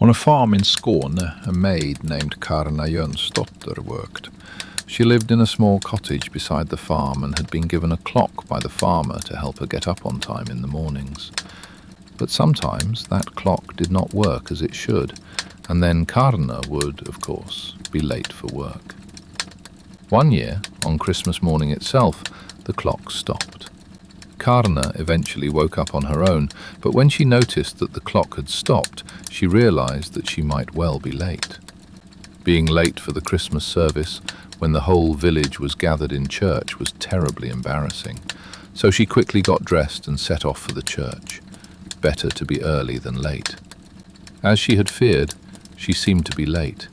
On a farm in Skåne, a maid named Karna Jönsdotter worked. She lived in a small cottage beside the farm and had been given a clock by the farmer to help her get up on time in the mornings. But sometimes that clock did not work as it should, and then Karna would, of course, be late for work. One year, on Christmas morning itself, the clock stopped. Karna eventually woke up on her own, but when she noticed that the clock had stopped, she realized that she might well be late. Being late for the Christmas service, when the whole village was gathered in church, was terribly embarrassing. So she quickly got dressed and set off for the church. Better to be early than late. As she had feared, she seemed to be late.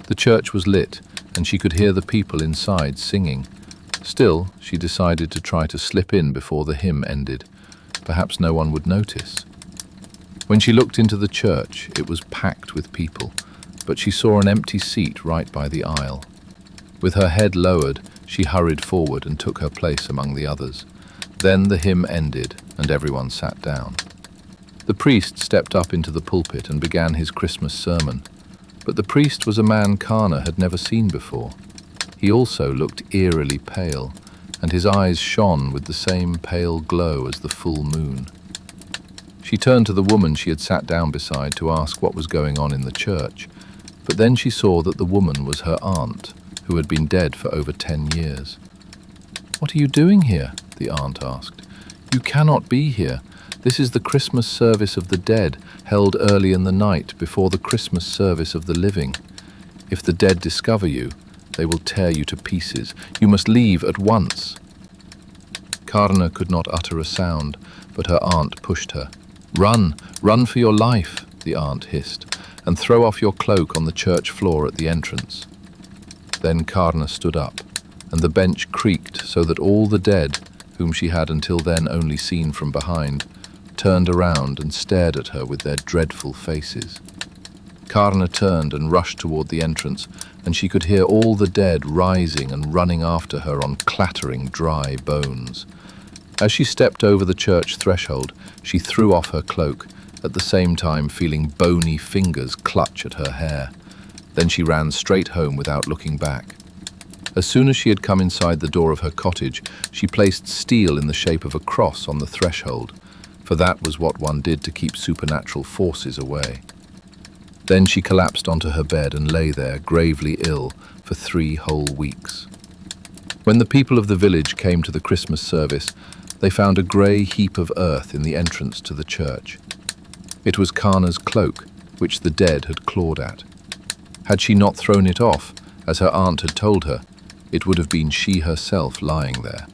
The church was lit, and she could hear the people inside singing. Still, she decided to try to slip in before the hymn ended. Perhaps no one would notice. When she looked into the church, it was packed with people, but she saw an empty seat right by the aisle. With her head lowered, she hurried forward and took her place among the others. Then the hymn ended, and everyone sat down. The priest stepped up into the pulpit and began his Christmas sermon. But the priest was a man Karna had never seen before. He also looked eerily pale, and his eyes shone with the same pale glow as the full moon. She turned to the woman she had sat down beside to ask what was going on in the church, but then she saw that the woman was her aunt, who had been dead for over 10 years. "What are you doing here?" the aunt asked. "You cannot be here. This is the Christmas service of the dead, held early in the night before the Christmas service of the living. If the dead discover you, they will tear you to pieces. You must leave at once." Karna could not utter a sound, but her aunt pushed her. "Run, run for your life," the aunt hissed, "and throw off your cloak on the church floor at the entrance." Then Karna stood up, and the bench creaked so that all the dead, whom she had until then only seen from behind, turned around and stared at her with their dreadful faces. Karna turned and rushed toward the entrance, and she could hear all the dead rising and running after her on clattering dry bones. As she stepped over the church threshold, she threw off her cloak, at the same time feeling bony fingers clutch at her hair. Then she ran straight home without looking back. As soon as she had come inside the door of her cottage, she placed steel in the shape of a cross on the threshold, for that was what one did to keep supernatural forces away. Then she collapsed onto her bed and lay there, gravely ill, for 3 whole weeks. When the people of the village came to the Christmas service, they found a grey heap of earth in the entrance to the church. It was Karna's cloak, which the dead had clawed at. Had she not thrown it off, as her aunt had told her, it would have been she herself lying there.